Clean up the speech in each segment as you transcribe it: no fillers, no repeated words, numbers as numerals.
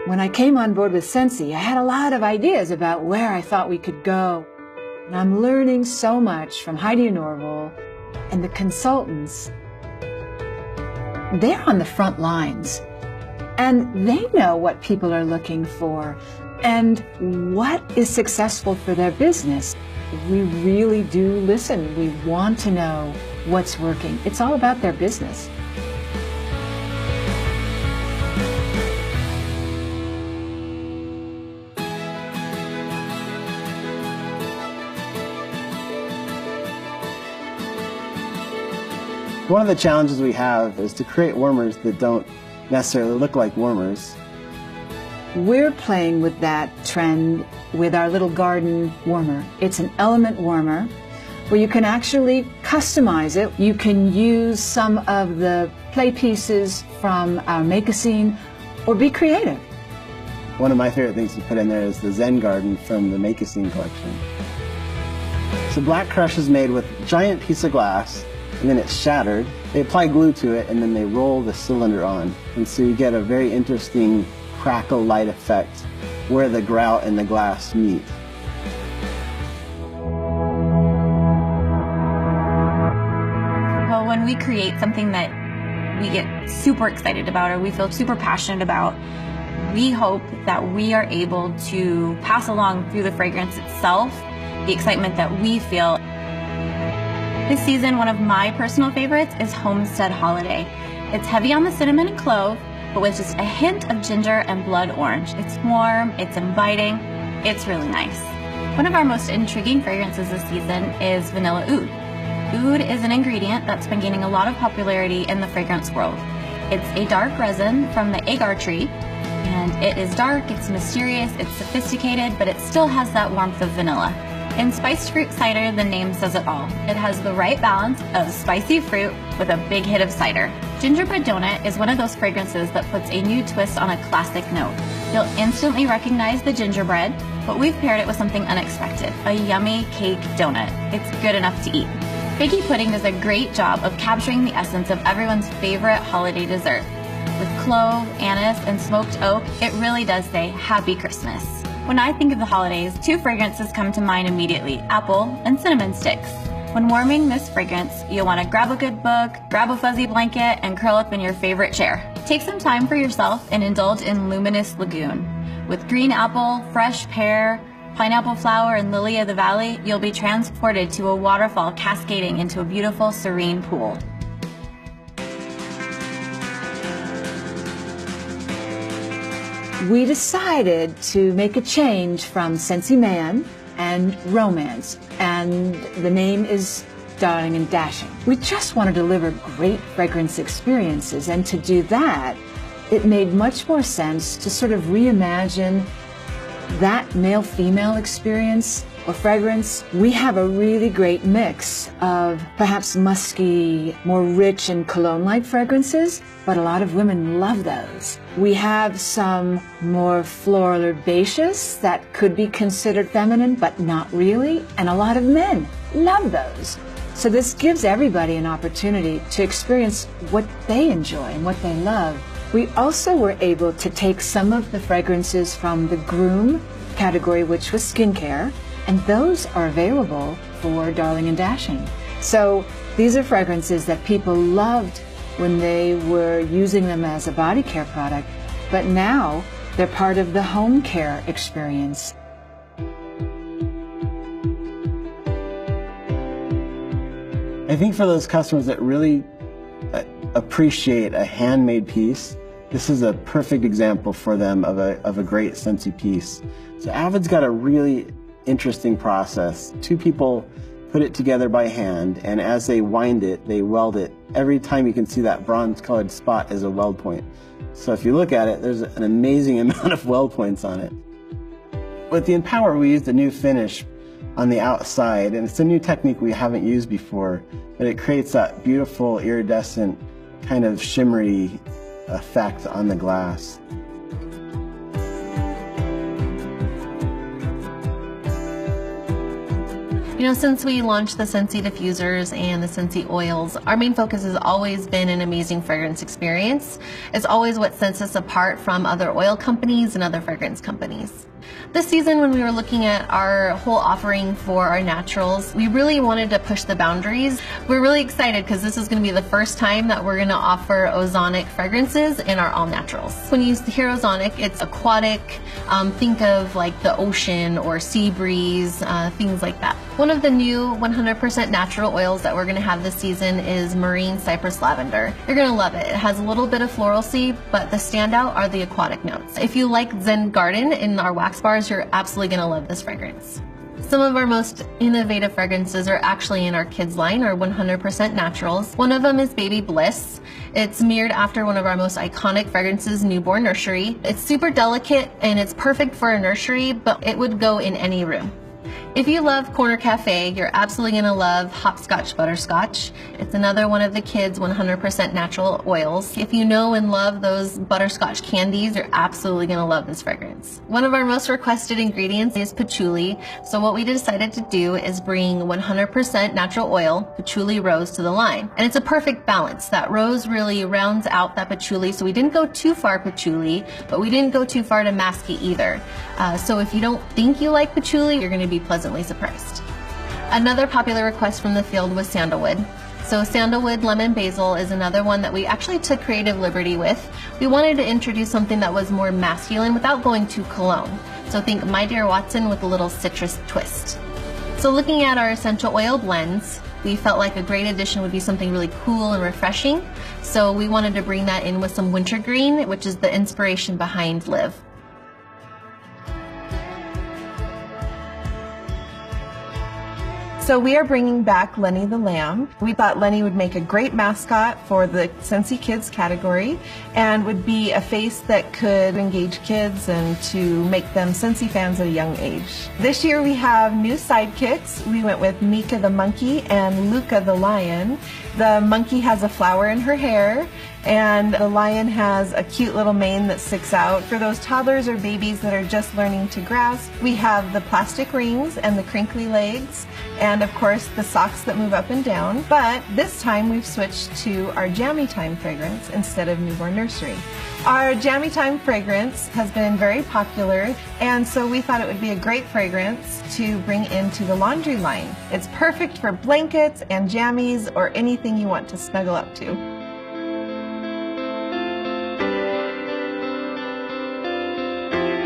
When I came on board with Scentsy, I had a lot of ideas about where I thought we could go. And I'm learning so much from Heidi and Norval and the consultants. They're on the front lines, and they know what people are looking for and what is successful for their business. We really do listen. We want to know what's working. It's all about their business. One of the challenges we have is to create warmers that don't necessarily look like warmers. We're playing with that trend with our little garden warmer. It's an element warmer where you can actually customize it. You can use some of the play pieces from our Make-A-Scene or be creative. One of my favorite things to put in there is the Zen Garden from the Make-A-Scene collection. So Black Crush is made with a giant piece of glass, and then it's shattered. They apply glue to it, and then they roll the cylinder on. And so you get a very interesting crackle light effect where the grout and the glass meet. Well, when we create something that we get super excited about or we feel super passionate about, we hope that we are able to pass along through the fragrance itself the excitement that we feel. This season, one of my personal favorites is Homestead Holiday. It's heavy on the cinnamon and clove, but with just a hint of ginger and blood orange. It's warm, it's inviting, it's really nice. One of our most intriguing fragrances this season is Vanilla Oud. Oud is an ingredient that's been gaining a lot of popularity in the fragrance world. It's a dark resin from the agar tree, and it is dark, it's mysterious, it's sophisticated, but it still has that warmth of vanilla. In spiced fruit cider, the name says it all. It has the right balance of spicy fruit with a big hit of cider. Gingerbread Donut is one of those fragrances that puts a new twist on a classic note. You'll instantly recognize the gingerbread, but we've paired it with something unexpected, a yummy cake donut. It's good enough to eat. Figgy Pudding does a great job of capturing the essence of everyone's favorite holiday dessert. With clove, anise, and smoked oak, it really does say Happy Christmas. When I think of the holidays, two fragrances come to mind immediately, apple and cinnamon sticks. When warming this fragrance, you'll want to grab a good book, grab a fuzzy blanket, and curl up in your favorite chair. Take some time for yourself and indulge in Luminous Lagoon. With green apple, fresh pear, pineapple flower, and lily of the valley, you'll be transported to a waterfall cascading into a beautiful, serene pool. We decided to make a change from Scentsy Man and Romance, and the name is Darling and Dashing. We just want to deliver great fragrance experiences, and to do that, it made much more sense to sort of reimagine that male-female experience or fragrance. We have a really great mix of perhaps musky, more rich and cologne-like fragrances, but a lot of women love those. We have some more floral herbaceous that could be considered feminine, but not really, and a lot of men love those. So this gives everybody an opportunity to experience what they enjoy and what they love. We also were able to take some of the fragrances from the groom category, which was skincare, and those are available for Darling and Dashing. So these are fragrances that people loved when they were using them as a body care product, but now they're part of the home care experience. I think for those customers that really appreciate a handmade piece, this is a perfect example for them of a great Scentsy piece. So Avid's got a really interesting process. Two people put it together by hand, and as they wind it, they weld it. Every time you can see that bronze-colored spot is a weld point. So if you look at it, there's an amazing amount of weld points on it. With the Empower, we used a new finish on the outside, and it's a new technique we haven't used before, but it creates that beautiful iridescent kind of shimmery effect on the glass. You know, since we launched the Scentsy diffusers and the Scentsy oils, our main focus has always been an amazing fragrance experience. It's always what sets us apart from other oil companies and other fragrance companies. This season, when we were looking at our whole offering for our naturals, we really wanted to push the boundaries. We're really excited because this is going to be the first time that we're going to offer ozonic fragrances in our all naturals. When you hear ozonic, it's aquatic. Think of like the ocean or sea breeze, things like that. One of the new 100% natural oils that we're going to have this season is marine cypress lavender. You're going to love it. It has a little bit of floralcy, but the standout are the aquatic notes. If you like Zen Garden in our wax bars, you're absolutely going to love this fragrance. Some of our most innovative fragrances are actually in our kids line, our 100% naturals. One of them is Baby Bliss. It's mirrored after one of our most iconic fragrances, Newborn Nursery. It's super delicate and it's perfect for a nursery, but it would go in any room. If you love Corner Cafe, you're absolutely going to love Hopscotch Butterscotch. It's another one of the kids' 100% natural oils. If you know and love those butterscotch candies, you're absolutely going to love this fragrance. One of our most requested ingredients is patchouli. So what we decided to do is bring 100% natural oil, patchouli rose, to the line. And it's a perfect balance. That rose really rounds out that patchouli. So we didn't go too far patchouli, but we didn't go too far to mask it either. So if you don't think you like patchouli, you're going to be pleasantly surprised. Another popular request from the field was sandalwood. So sandalwood lemon basil is another one that we actually took creative liberty with. We wanted to introduce something that was more masculine without going too cologne. So think My Dear Watson with a little citrus twist. So looking at our essential oil blends, we felt like a great addition would be something really cool and refreshing. So we wanted to bring that in with some wintergreen, which is the inspiration behind Live. So we are bringing back Lenny the Lamb. We thought Lenny would make a great mascot for the Scentsy Kids category and would be a face that could engage kids and to make them Scentsy fans at a young age. This year we have new sidekicks. We went with Mika the monkey and Luca the lion. The monkey has a flower in her hair, and the lion has a cute little mane that sticks out. For those toddlers or babies that are just learning to grasp, we have the plastic rings and the crinkly legs, and of course the socks that move up and down. But this time we've switched to our Jammy Time fragrance instead of Newborn Nursery. Our Jammy Time fragrance has been very popular, and so we thought it would be a great fragrance to bring into the laundry line. It's perfect for blankets and jammies or anything you want to snuggle up to.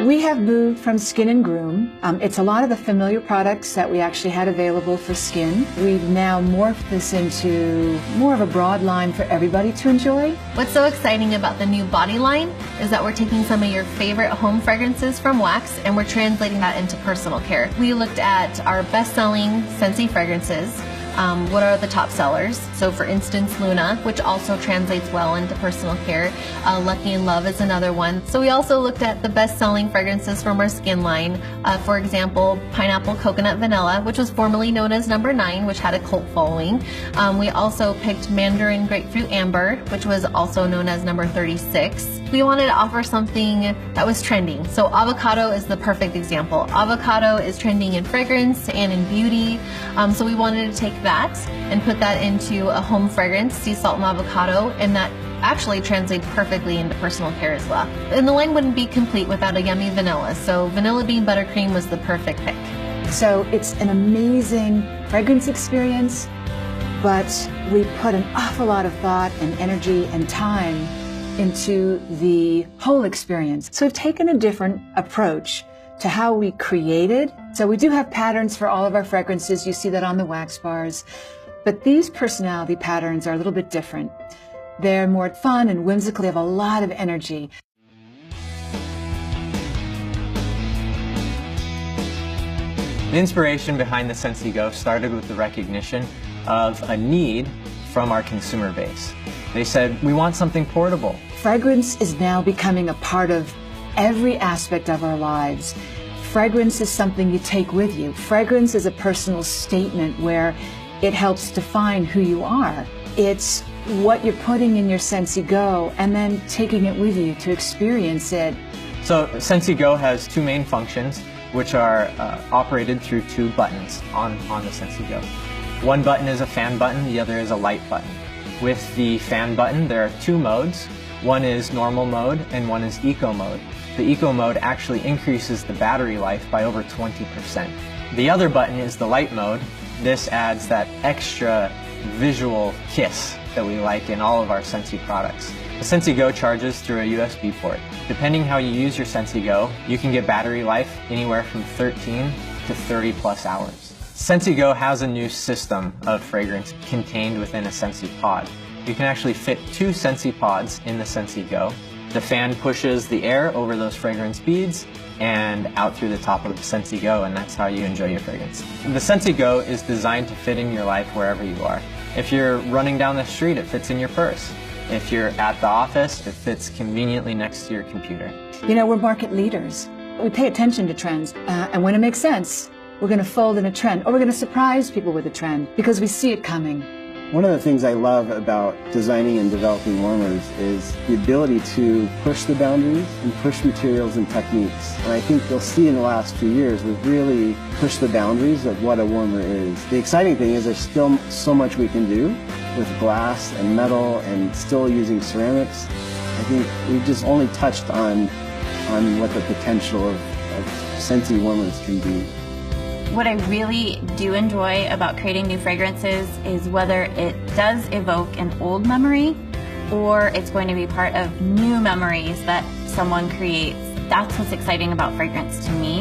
We have moved from Skin and Groom. It's a lot of the familiar products that we actually had available for skin. We've now morphed this into more of a broad line for everybody to enjoy. What's so exciting about the new body line is that we're taking some of your favorite home fragrances from wax and we're translating that into personal care. We looked at our best-selling Scentsy fragrances. What are the top sellers? So for instance, Luna, which also translates well into personal care. Lucky in Love is another one. So we also looked at the best-selling fragrances from our skin line. For example, Pineapple Coconut Vanilla, which was formerly known as number 9, which had a cult following. We also picked Mandarin Grapefruit Amber, which was also known as number 36. We wanted to offer something that was trending. So avocado is the perfect example. Avocado is trending in fragrance and in beauty. So we wanted to take that and put that into a home fragrance, sea salt and avocado, and that actually translates perfectly into personal care as well. And the line wouldn't be complete without a yummy vanilla. So Vanilla Bean Buttercream was the perfect pick. So it's an amazing fragrance experience, but we put an awful lot of thought and energy and time into the whole experience. So we've taken a different approach to how we created. So we do have patterns for all of our fragrances. You see that on the wax bars. But these personality patterns are a little bit different. They're more fun and whimsical. They have a lot of energy. The inspiration behind the Scentsy Go started with the recognition of a need from our consumer base. They said, we want something portable. Fragrance is now becoming a part of every aspect of our lives. Fragrance is something you take with you. Fragrance is a personal statement where it helps define who you are. It's what you're putting in your Scentsy Go and then taking it with you to experience it. So Scentsy Go has two main functions. which are operated through 2 buttons on the Scentsy Go. One button is a fan button, the other is a light button. With the fan button, there are 2 modes. One is normal mode and one is eco mode. The eco mode actually increases the battery life by over 20%. The other button is the light mode. This adds that extra visual kiss that we like in all of our Scentsy products. The Scentsy Go charges through a USB port. Depending how you use your Scentsy Go, you can get battery life anywhere from 13 to 30 plus hours. Scentsy Go has a new system of fragrance contained within a Scentsy pod. You can actually fit 2 Scentsy pods in the Scentsy Go. The fan pushes the air over those fragrance beads and out through the top of the Scentsy Go, and that's how you enjoy your fragrance. The Scentsy Go is designed to fit in your life wherever you are. If you're running down the street, it fits in your purse. If you're at the office, it fits conveniently next to your computer. You know, we're market leaders. We pay attention to trends, and when it makes sense, we're going to fold in a trend, or we're going to surprise people with a trend because we see it coming. One of the things I love about designing and developing warmers is the ability to push the boundaries and push materials and techniques. And I think you'll see in the last few years we've really pushed the boundaries of what a warmer is. The exciting thing is there's still so much we can do with glass and metal and still using ceramics. I think we've just only touched on what the potential of Scentsy warmers can be. What I really do enjoy about creating new fragrances is whether it does evoke an old memory or it's going to be part of new memories that someone creates. That's what's exciting about fragrance to me.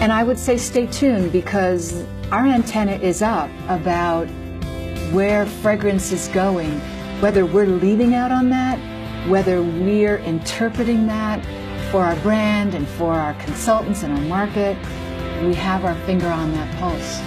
And I would say stay tuned because our antenna is up about where fragrance is going, whether we're leading out on that, whether we're interpreting that for our brand and for our consultants and our market. We have our finger on that pulse.